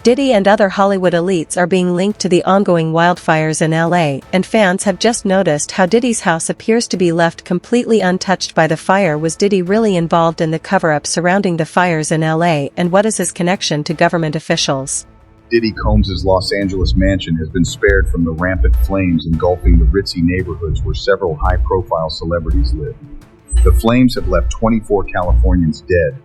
Diddy and other Hollywood elites are being linked to the ongoing wildfires in LA, and fans have just noticed how Diddy's house appears to be left completely untouched by the fire. Was Diddy really involved in the cover-up surrounding the fires in LA, and what is his connection to government officials? Diddy Combs' Los Angeles mansion has been spared from the rampant flames engulfing the ritzy neighborhoods where several high-profile celebrities live. The flames have left 24 Californians dead,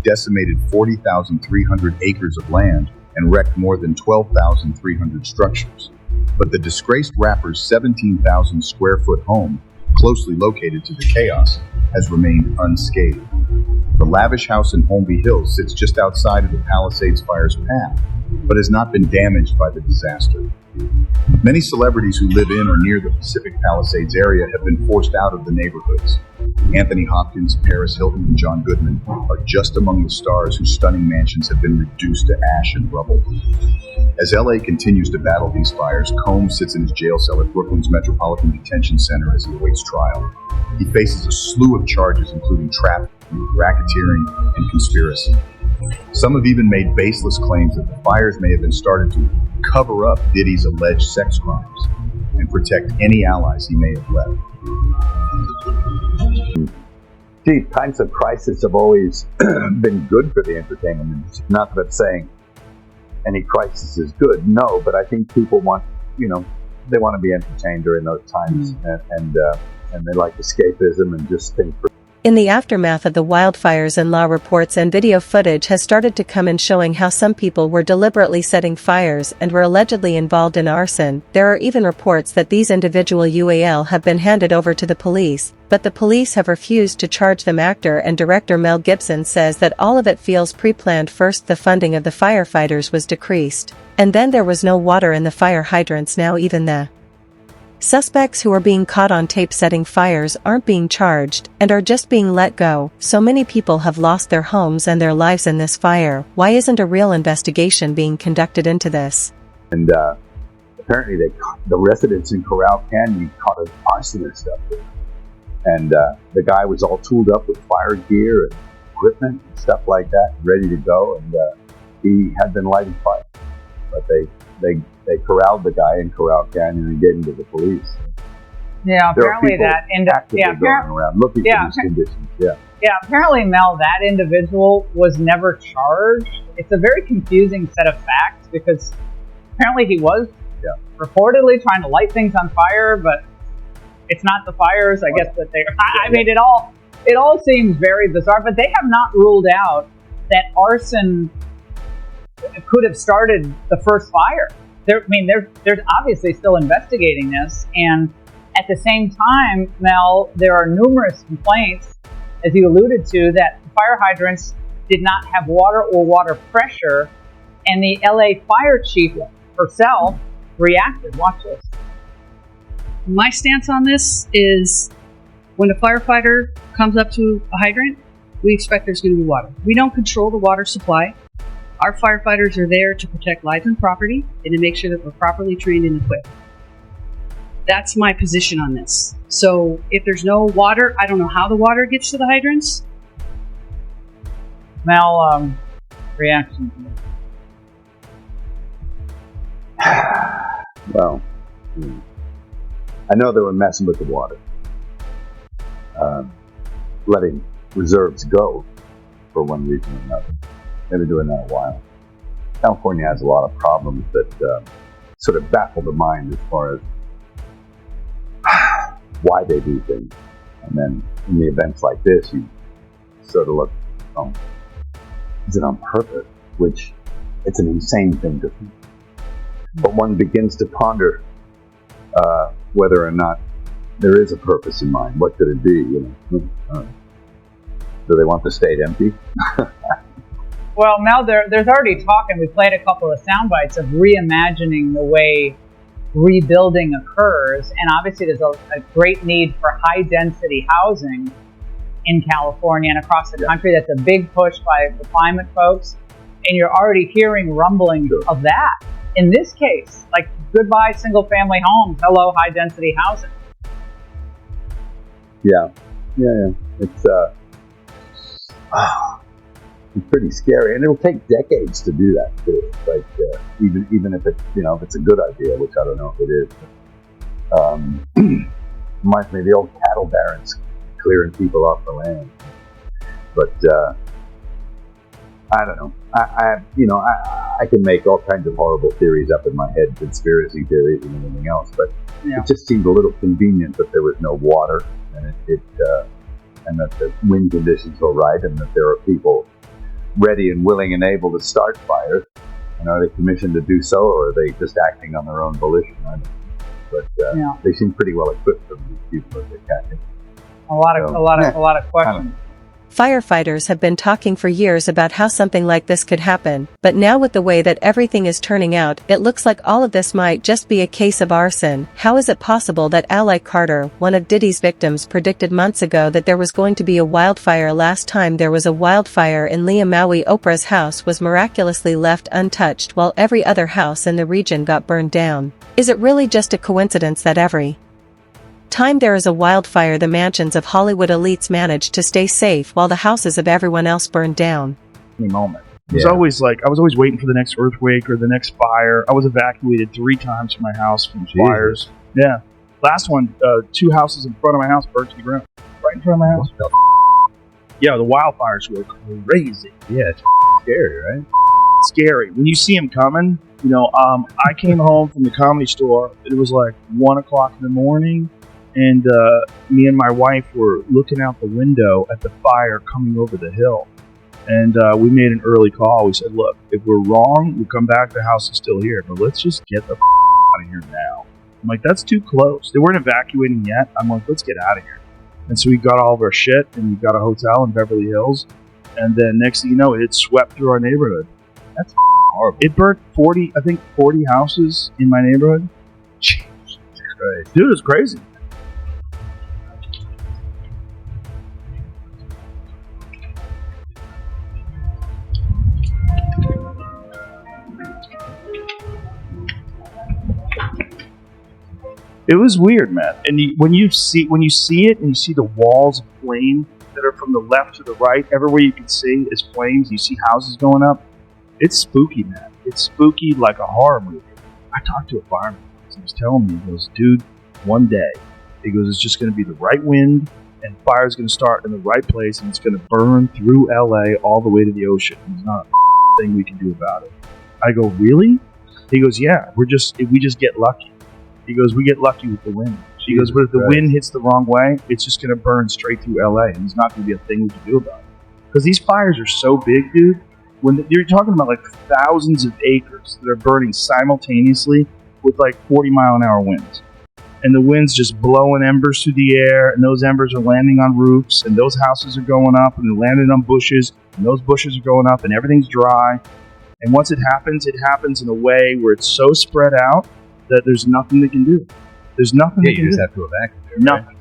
decimated 40,300 acres of land, and wrecked more than 12,300 structures. But the disgraced rapper's 17,000 square foot home, closely located to the chaos, has remained unscathed. The lavish house in Holmby Hills sits just outside of the Palisades fire's path, but has not been damaged by the disaster. Many celebrities who live in or near the Pacific Palisades area have been forced out of the neighborhoods. Anthony Hopkins, Paris Hilton, and John Goodman are just among the stars whose stunning mansions have been reduced to ash and rubble. As LA continues to battle these fires, Combs sits in his jail cell at Brooklyn's Metropolitan Detention Center as he awaits trial. He faces a slew of charges including trafficking, racketeering, and conspiracy. Some have even made baseless claims that the fires may have been started to cover up Diddy's alleged sex crimes and protect any allies he may have left. Gee, times of crisis have always been good for the entertainment industry. Not that saying any crisis is good, no, but I think people want, they want to be entertained during those times, and they like escapism and just think for. In the aftermath of the wildfires, law reports and video footage has started to come in showing how some people were deliberately setting fires and were allegedly involved in arson. There are even reports that these individual UAL have been handed over to the police, but the police have refused to charge them. Actor and director Mel Gibson says that all of it feels pre-planned. First, the funding of the firefighters was decreased, and then there was no water in the fire hydrants. Now even the suspects who are being caught on tape setting fires aren't being charged and are just being let go. So many people have lost their homes and their lives in this fire. Why isn't a real investigation being conducted into this? And apparently the residents in Corral Canyon caught an arsonist up there. And the guy was all tooled up with fire gear and equipment and stuff like that, ready to go. And he had been lighting fire. But they corralled the guy in Corral Canyon and gave him to the police. Yeah, apparently that going around looking for these conditions. Yeah, apparently, Mel, that individual was never charged. It's a very confusing set of facts because apparently he was reportedly trying to light things on fire, but it's not the fires. I guess that they. I mean, it all seems very bizarre. But they have not ruled out that arson could have started the first fire. They're obviously still investigating this, and at the same time, Mel, there are numerous complaints, as you alluded to, that fire hydrants did not have water or water pressure, and the LA fire chief herself reacted. Watch this. My stance on this is when a firefighter comes up to a hydrant, we expect there's going to be water. We don't control the water supply. Our firefighters are there to protect lives and property and to make sure that we're properly trained and equipped. That's my position on this. So if there's no water, I don't know how the water gets to the hydrants. Mel, reaction to this? Well, I know they were messing with the water, letting reserves go for one reason or another. They've been doing that a while. California has a lot of problems that sort of baffle the mind as far as why they do things. And then in the events like this, you sort of look, is it on purpose? Which it's an insane thing to think. But one begins to ponder whether or not there is a purpose in mind. What could it be? Do they want the state empty? Well, Mel, there's already talk, and we played a couple of sound bites of reimagining the way rebuilding occurs. And obviously there's a great need for high-density housing in California and across the country. That's a big push by the climate folks. And you're already hearing rumblings of that. In this case, like goodbye single-family homes, hello high-density housing. Yeah. It's pretty scary, and it'll take decades to do that too. Like even if it, if it's a good idea, which I don't know if it is. Reminds me of the old cattle barons clearing people off the land. But I don't know. I can make all kinds of horrible theories up in my head, conspiracy theories and everything else. But it just seemed a little convenient that there was no water, and and that the wind conditions were right, and that there are people ready and willing and able to start fires. And are they commissioned to do so, or are they just acting on their own volition? I don't know. But they seem pretty well equipped for these people that they're catching. A lot of questions. Firefighters have been talking for years about how something like this could happen, but now with the way that everything is turning out, it looks like all of this might just be a case of arson. How is it possible that Ally Carter, one of Diddy's victims, predicted months ago that there was going to be a wildfire last time there was a wildfire in Leah Maui? Oprah's house was miraculously left untouched while every other house in the region got burned down. Is it really just a coincidence that every time there is a wildfire the mansions of Hollywood elites manage to stay safe while the houses of everyone else burn down? Any moment. It was always like, I was always waiting for the next earthquake or the next fire. I was evacuated 3 times from my house from fires. Yeah. Last one, 2 houses in front of my house burnt to the ground. Right in front of my house. Yeah, the wildfires were crazy. Yeah, it's scary, right? Scary. When you see them coming, I came home from the Comedy Store. It was like 1 o'clock in the morning. And me and my wife were looking out the window at the fire coming over the hill. And we made an early call. We said, look, if we're wrong, we'll come back. The house is still here. But let's just get the out of here now. I'm like, that's too close. They weren't evacuating yet. I'm like, let's get out of here. And so we got all of our shit, and we got a hotel in Beverly Hills. And then next thing you know, it swept through our neighborhood. That's horrible. It burnt 40 houses in my neighborhood. Jesus Christ. Dude, it was crazy. It was weird, man. And when you see it, and you see the walls of flame that are from the left to the right, everywhere you can see is flames. You see houses going up. It's spooky, man. It's spooky like a horror movie. I talked to a fireman. He was telling me, he goes, dude, one day, he goes, it's just going to be the right wind, and fire's going to start in the right place, and it's going to burn through LA all the way to the ocean. There's not a thing we can do about it. I go, really? He goes, yeah. We just get lucky. He goes, we get lucky with the wind. He goes, but if the wind hits the wrong way, it's just going to burn straight through LA, and there's not going to be a thing we can do about it. Because these fires are so big, dude. When you're talking about like thousands of acres that are burning simultaneously with like 40-mile-an-hour winds. And the wind's just blowing embers through the air, and those embers are landing on roofs, and those houses are going up, and they're landing on bushes, and those bushes are going up, and everything's dry. And once it happens in a way where it's so spread out that there's nothing they can do. There's nothing they can do. You just have to evacuate. Nothing. Right?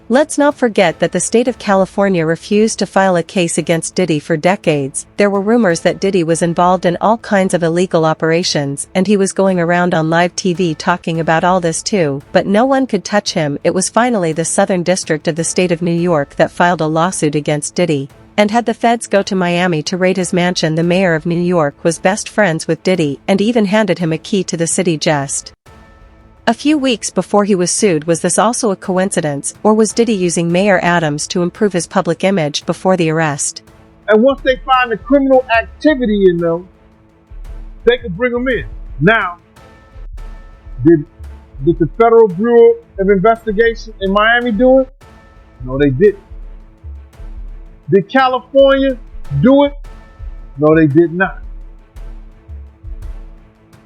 Let's not forget that the state of California refused to file a case against Diddy for decades. There were rumors that Diddy was involved in all kinds of illegal operations, and he was going around on live TV talking about all this too, but no one could touch him. It was finally the Southern District of the state of New York that filed a lawsuit against Diddy. And had the feds go to Miami to raid his mansion, the mayor of New York was best friends with Diddy and even handed him a key to the city just a few weeks before he was sued. Was this also a coincidence, or was Diddy using Mayor Adams to improve his public image before the arrest? And once they find the criminal activity in them, they can bring them in. Now, did the Federal Bureau of Investigation in Miami do it? No, they didn't. Did California do it? No, they did not.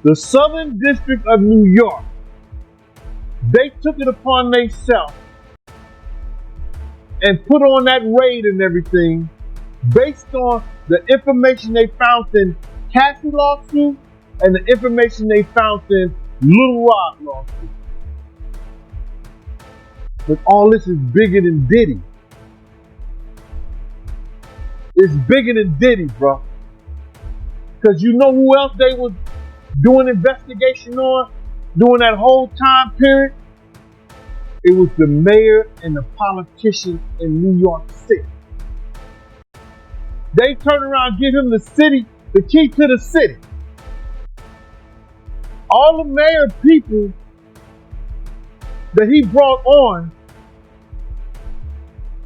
The Southern District of New York, they took it upon themselves and put on that raid and everything based on the information they found in Cassie lawsuit and the information they found in Little Rock lawsuit. But all this is bigger than Diddy. It's bigger than Diddy, bro. Because you know who else they was doing investigation on during that whole time period? It was the mayor and the politicians in New York City. They turn around and give him the key to the city. All the mayor people that he brought on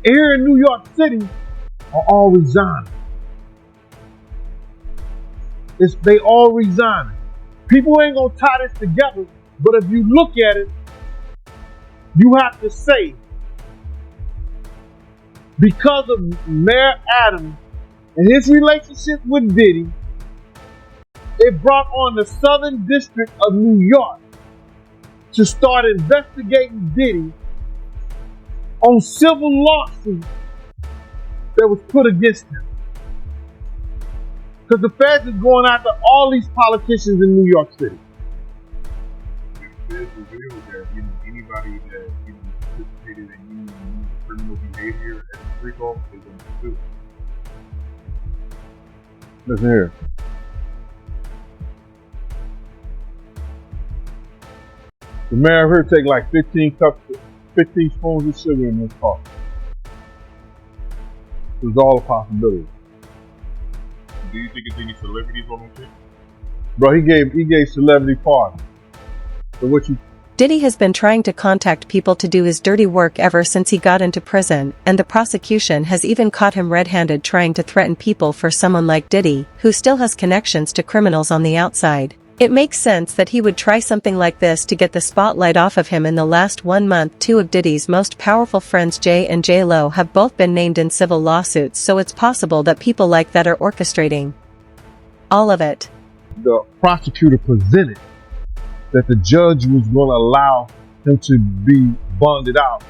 here in New York City are all resigning. They all resigning. People ain't gonna tie this together, but if you look at it, you have to say, because of Mayor Adams and his relationship with Diddy, it brought on the Southern District of New York to start investigating Diddy on civil lawsuits that was put against him. Because the feds is going after all these politicians in New York City. The feds revealed that anybody that participated in criminal behavior at the street off is going to sue. Listen here. The mayor here take like 15 spoons of sugar in this coffee. It was all a possibility. Do you think it's any celebrities on that shit? Bro, he gave celebrity parties. So what you... Diddy has been trying to contact people to do his dirty work ever since he got into prison, and the prosecution has even caught him red-handed trying to threaten people for someone like Diddy, who still has connections to criminals on the outside. It makes sense that he would try something like this to get the spotlight off of him. In the last 1 month, 2 of Diddy's most powerful friends, Jay and J-Lo, have both been named in civil lawsuits, so it's possible that people like that are orchestrating all of it. The prosecutor presented that the judge was going to allow him to be bonded out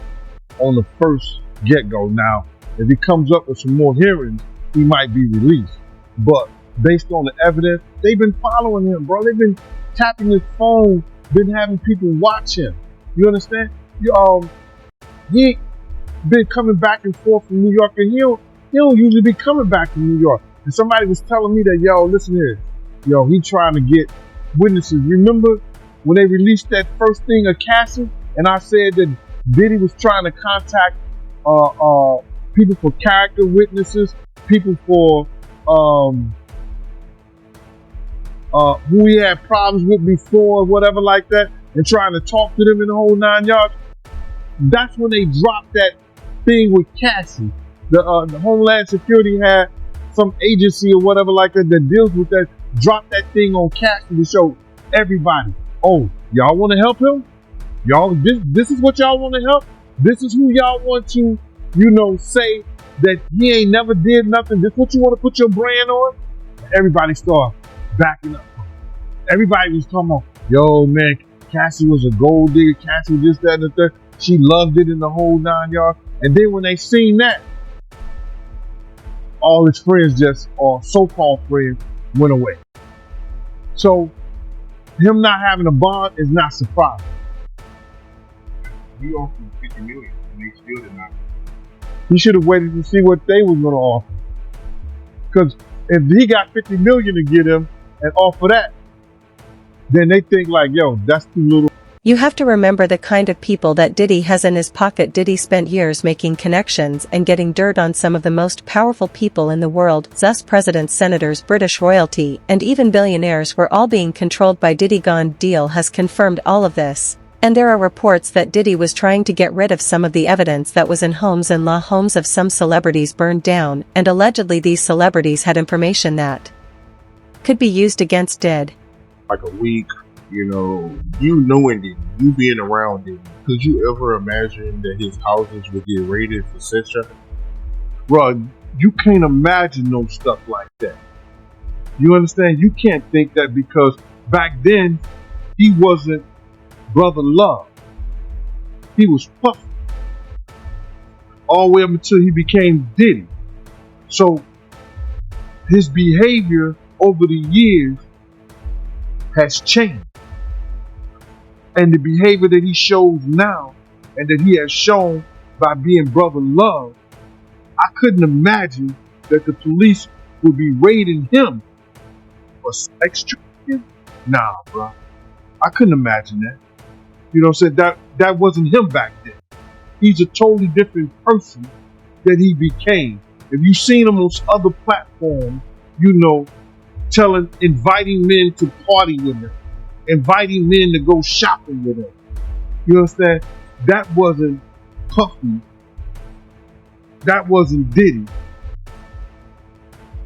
on the first get-go. Now, if he comes up with some more hearings, he might be released. But based on the evidence, they've been following him, bro. They've been tapping his phone, been having people watch him. You understand? He been coming back and forth from New York, and he don't usually be coming back from New York. And somebody was telling me that, yo, listen here, yo, he trying to get witnesses. Remember when they released that first thing of Cassie, and I said that Diddy was trying to contact people for character witnesses, people for who he had problems with before, whatever like that, and trying to talk to them in the whole 9 yards. That's when they dropped that thing with Cassie. The Homeland Security had some agency or whatever like that that deals with that, dropped that thing on Cassie to show everybody, oh, y'all want to help him? Y'all, this is what y'all want to help? This is who y'all want to, say that he ain't never did nothing. This is what you want to put your brand on? Everybody started backing up. Everybody was talking about, yo, man, Cassie was a gold digger. Cassie this, that, and the third. She loved it in the whole 9 yards. And then when they seen that, all his friends or so-called friends, went away. So him not having a bond is not surprising. He offered $50 million, and they still did not. He should have waited to see what they was going to offer. Because if he got $50 million to get him and offer that, then they think like, yo, that's too little. You have to remember the kind of people that Diddy has in his pocket. Diddy spent years making connections and getting dirt on some of the most powerful people in the world. Thus presidents, senators, British royalty, and even billionaires were all being controlled by Diddy. Gone Deal has confirmed all of this. And there are reports that Diddy was trying to get rid of some of the evidence that was in homes and law homes of some celebrities burned down, and allegedly these celebrities had information that could be used against Diddy. Like a week, knowing Diddy, you being around Diddy, could you ever imagine that his houses would get raided for sex trafficking? Bro, you can't imagine no stuff like that. You understand? You can't think that because back then he wasn't Brother Love. He was Puffy. All the way up until he became Diddy. So his behavior over the years has changed. And the behavior that he shows now and that he has shown by being Brother Love, I couldn't imagine that the police would be raiding him for sex trafficking. Nah, bro. I couldn't imagine that. You know what I'm saying? That wasn't him back then. He's a totally different person that he became. If you've seen him on other platforms, inviting men to party with him, inviting men to go shopping with him. You understand? That wasn't Puffy. That wasn't Diddy.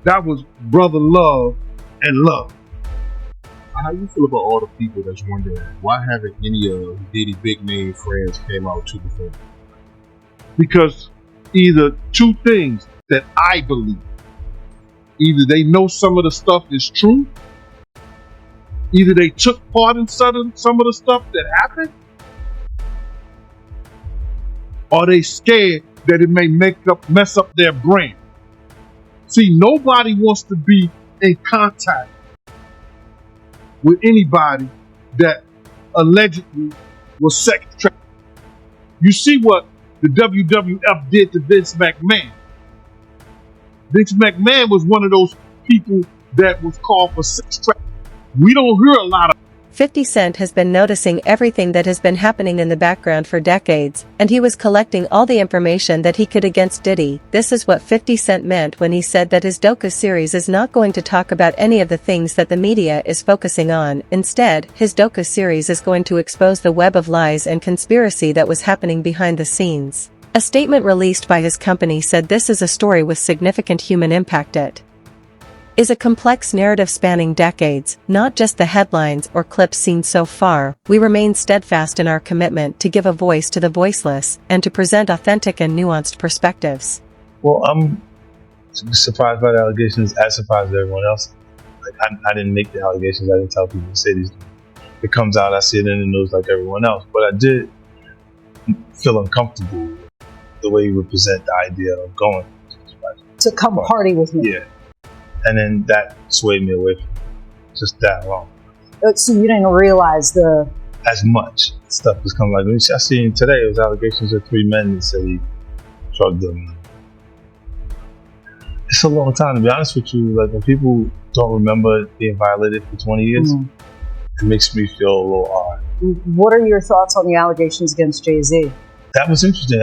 That was brother love and love. How you feel about all the people that's wondering why haven't any of Diddy big name friends came out to defend him? Because either two things that I believe. Either they know some of the stuff is true, either they took part in some of the stuff that happened, or they scared that it may mess up their brand. See, nobody wants to be in contact with anybody that allegedly was sex trafficked. You see what the WWF did to Vince McMahon. Vince McMahon was one of those people that was called for sex trafficking. We don't hear a lot of 50 Cent has been noticing everything that has been happening in the background for decades, and he was collecting all the information that he could against Diddy. This is what 50 Cent meant when he said that his docu-series is not going to talk about any of the things that the media is focusing on. Instead, his docu-series is going to expose the web of lies and conspiracy that was happening behind the scenes. A statement released by his company said this is a story with significant human impact. It is a complex narrative spanning decades, not just the headlines or clips seen so far. We remain steadfast in our commitment to give a voice to the voiceless and to present authentic and nuanced perspectives. Well, I'm surprised by the allegations, as surprised as everyone else. I didn't make the allegations. I didn't tell people to say these things. It comes out, I see it in the news like everyone else. But I did feel uncomfortable with the way you would present the idea of going to come party with me. Yeah. And then that swayed me away from just that long. So you didn't realize as much stuff was coming. Like I seen today, it was allegations of 3 men that said he drugged them. It's a long time, to be honest with you. Like when people don't remember being violated for 20 years, it makes me feel a little odd. What are your thoughts on the allegations against Jay-Z? That was interesting.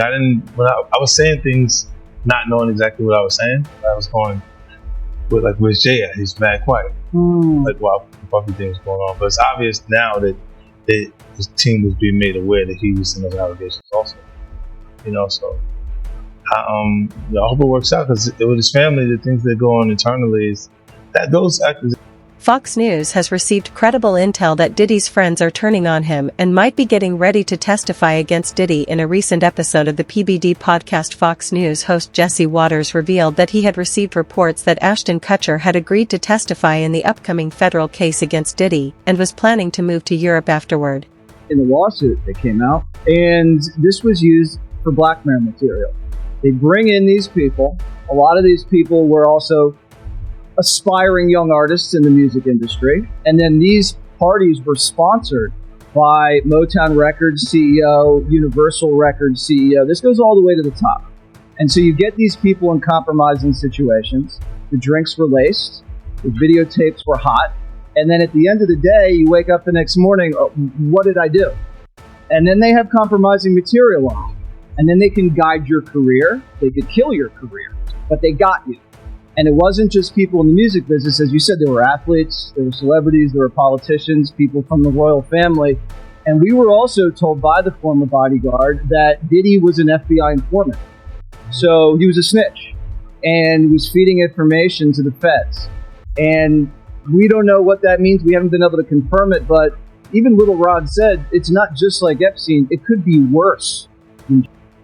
When I was saying things, not knowing exactly what I was saying. I was going, but like, where's Jay at? He's mad quiet. Like, while the Puffy thing was going on. But it's obvious now that his team was being made aware that he was in those allegations also. So I hope it works out, because with his family, the things that go on internally is that those actors. Fox News has received credible intel that Diddy's friends are turning on him and might be getting ready to testify against Diddy. In a recent episode of the PBD podcast, Fox News host Jesse Waters revealed that he had received reports that Ashton Kutcher had agreed to testify in the upcoming federal case against Diddy and was planning to move to Europe afterward. In the lawsuit that came out, and this was used for blackmail material. They bring in these people. A lot of these people were also aspiring young artists in the music industry. And then these parties were sponsored by Motown Records CEO, Universal Records CEO. This goes all the way to the top. And so you get these people in compromising situations. The drinks were laced. The videotapes were hot. And then at the end of the day, you wake up the next morning, oh, what did I do? And then they have compromising material on you. And then they can guide your career. They could kill your career. But they got you. And it wasn't just people in the music business. As you said, there were athletes, there were celebrities, there were politicians, people from the royal family. And we were also told by the former bodyguard that Diddy was an FBI informant. So he was a snitch and was feeding information to the feds. And we don't know what that means. We haven't been able to confirm it. But even Little Rod said it's not just like Epstein. It could be worse.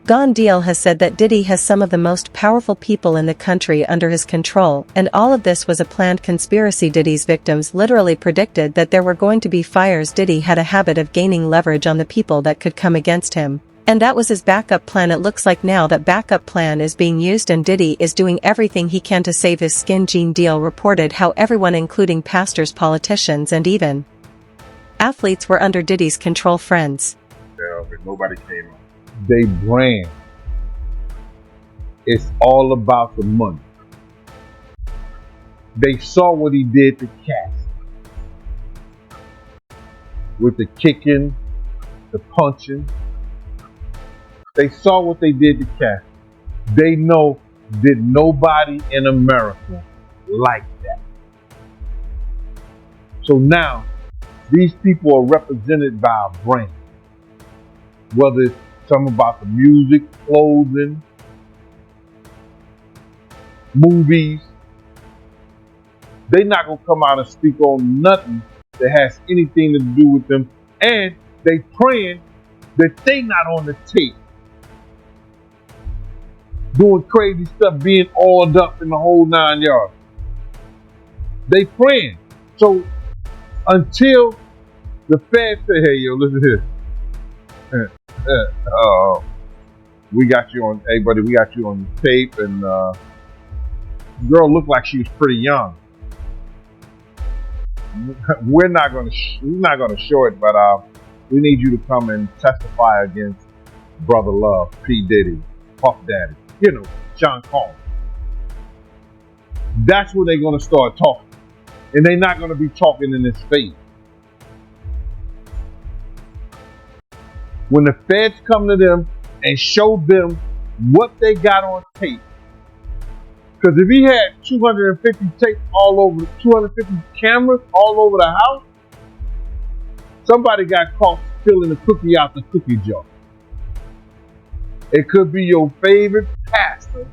Gone Deal has said that Diddy has some of the most powerful people in the country under his control, and all of this was a planned conspiracy. Diddy's victims literally predicted that there were going to be fires. Diddy had a habit of gaining leverage on the people that could come against him. And that was his backup plan. It looks like now that backup plan is being used and Diddy is doing everything he can to save his skin. Gene Deal reported how everyone, including pastors, politicians, and even athletes, were under Diddy's control. Friends. Yeah, but nobody came on. They brand. It's all about the money. They saw what he did to Cass. With the kicking, the punching. They saw what they did to Cass. They know did nobody in America like that. So now, these people are represented by a brand. Whether it's something about the music, clothing, movies, they're not going to come out and speak on nothing that has anything to do with them. And they praying that they not on the tape doing crazy stuff, being oiled up in the whole 9 yards. They praying. So until the feds say, hey, yo, listen here. We got you on, hey, buddy, we got you on the tape. And the girl looked like she was pretty young. We're not going to show it, but we need you to come and testify against Brother Love, P. Diddy, Puff Daddy, Sean Combs. That's when they're going to start talking. And they're not going to be talking in his face. When the feds come to them and show them what they got on tape. Because if he had 250 tapes all over, 250 cameras all over the house, somebody got caught stealing the cookie out the cookie jar. It could be your favorite pastor.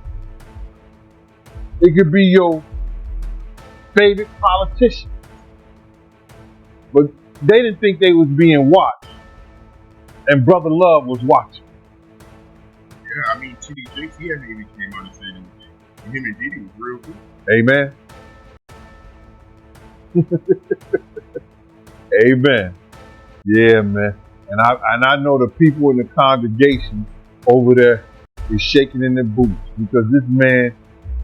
It could be your favorite politician. But they didn't think they was being watched. And Brother Love was watching. Yeah, I mean, TD Jakes, he hadn't even came out and said anything. And him and Diddy was real good. Amen. Amen. Yeah, man. And I know the people in the congregation over there is shaking in their boots because this man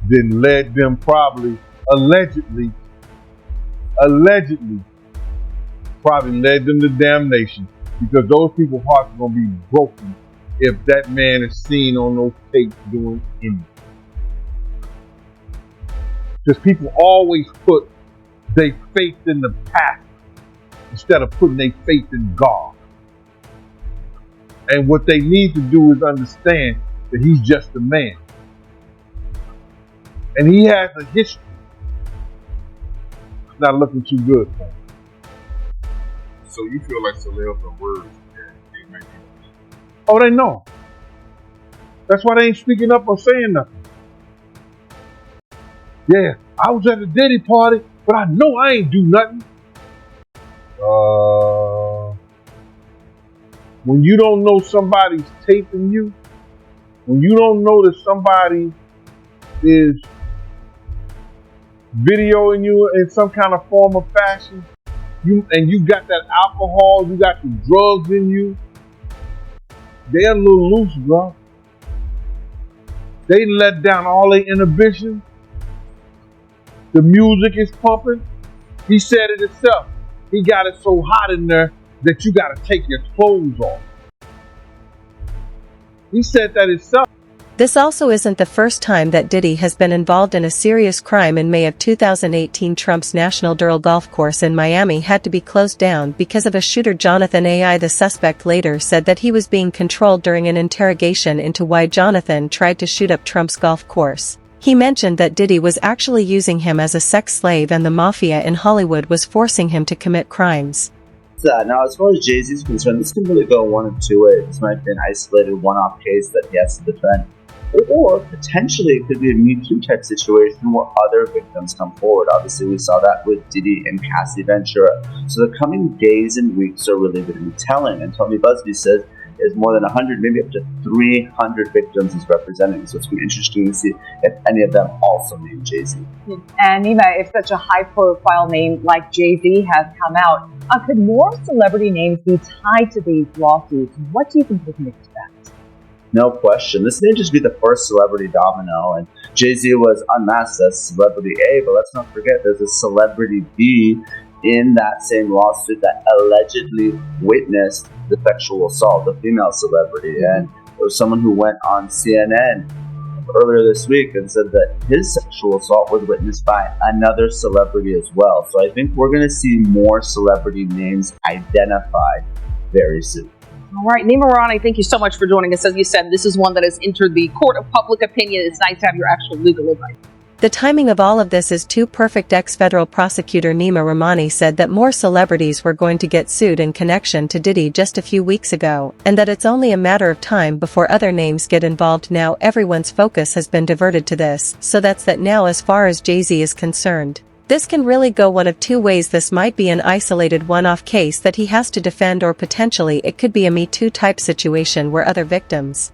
then led them probably, allegedly probably led them to damnation because those people's hearts are going to be broken if that man is seen on those tapes doing anything. Because people always put their faith in the past instead of putting their faith in God. And what they need to do is understand that he's just a man. And he has a history. It's not looking too good for him. So you feel like celebs are words that they might be. Oh, they know. That's why they ain't speaking up or saying nothing. Yeah, I was at the Diddy party, but I know I ain't do nothing. When you don't know somebody's taping you, when you don't know that somebody is videoing you in some kind of form of fashion, you got that alcohol, you got the drugs in you, they're a little loose, bro. They let down all their inhibitions. The music is pumping. He said it himself. He got it so hot in there that you got to take your clothes off. He said that himself. This also isn't the first time that Diddy has been involved in a serious crime. In May of 2018, Trump's National Durrell golf course in Miami had to be closed down because of a shooter. Jonathan AI, the suspect, later said that he was being controlled during an interrogation into why Jonathan tried to shoot up Trump's golf course. He mentioned that Diddy was actually using him as a sex slave and the mafia in Hollywood was forcing him to commit crimes. Now, as far as Jay-Z is concerned, this can really go one of two ways. This might be an isolated one-off case that he has to defend. Or potentially it could be a Me Too type situation where other victims come forward. Obviously, we saw that with Diddy and Cassie Ventura. So the coming days and weeks are really going to be telling. And Tony Busby says there's more than 100, maybe up to 300 victims he's representing. So it's going to be interesting to see if any of them also name Jay-Z. And Nima, if such a high-profile name like Jay-Z has come out, could more celebrity names be tied to these lawsuits? What do you think we can expect? No question. This may just be the first celebrity domino, and Jay-Z was unmasked as celebrity A, but let's not forget there's a celebrity B in that same lawsuit that allegedly witnessed the sexual assault, the female celebrity. And there was someone who went on CNN earlier this week and said that his sexual assault was witnessed by another celebrity as well. So I think we're going to see more celebrity names identified very soon. All right, Nima Rani, thank you so much for joining us. As you said, this is one that has entered the court of public opinion. It's nice to have your actual legal advice. The timing of all of this is too perfect. Ex-federal prosecutor Nima Rahmani said that more celebrities were going to get sued in connection to Diddy just a few weeks ago, and that it's only a matter of time before other names get involved. Now everyone's focus has been diverted to this, so that's that now as far as Jay-Z is concerned. This can really go one of two ways. This might be an isolated one-off case that he has to defend, or potentially it could be a Me Too type situation where other victims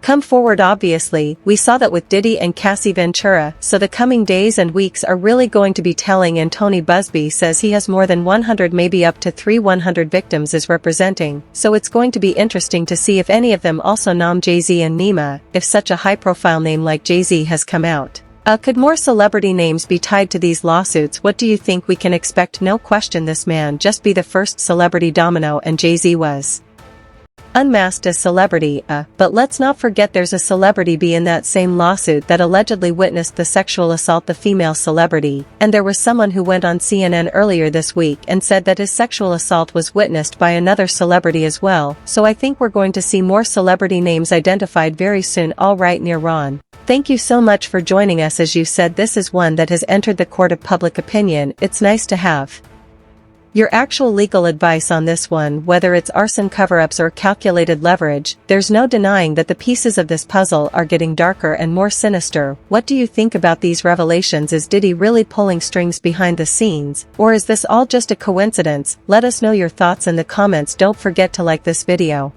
come forward. Obviously, we saw that with Diddy and Cassie Ventura, so the coming days and weeks are really going to be telling. And Tony Busby says he has more than 100, maybe up to 300 victims is representing, so it's going to be interesting to see if any of them also nom Jay-Z and Nima, if such a high-profile name like Jay-Z has come out. Could more celebrity names be tied to these lawsuits? What do you think? We can expect no question this man just be the first celebrity domino, and Jay-Z was unmasked as celebrity but let's not forget there's a celebrity B in that same lawsuit that allegedly witnessed the sexual assault, the female celebrity, and there was someone who went on CNN earlier this week and said that his sexual assault was witnessed by another celebrity as well, so I think we're going to see more celebrity names identified very soon. All right, Ron, thank you so much for joining us. As you said, this is one that has entered the court of public opinion. It's nice to have your actual legal advice on this one, whether it's arson cover-ups or calculated leverage. There's no denying that the pieces of this puzzle are getting darker and more sinister. What do you think about these revelations? Is Diddy really pulling strings behind the scenes, or is this all just a coincidence? Let us know your thoughts in the comments. Don't forget to like this video.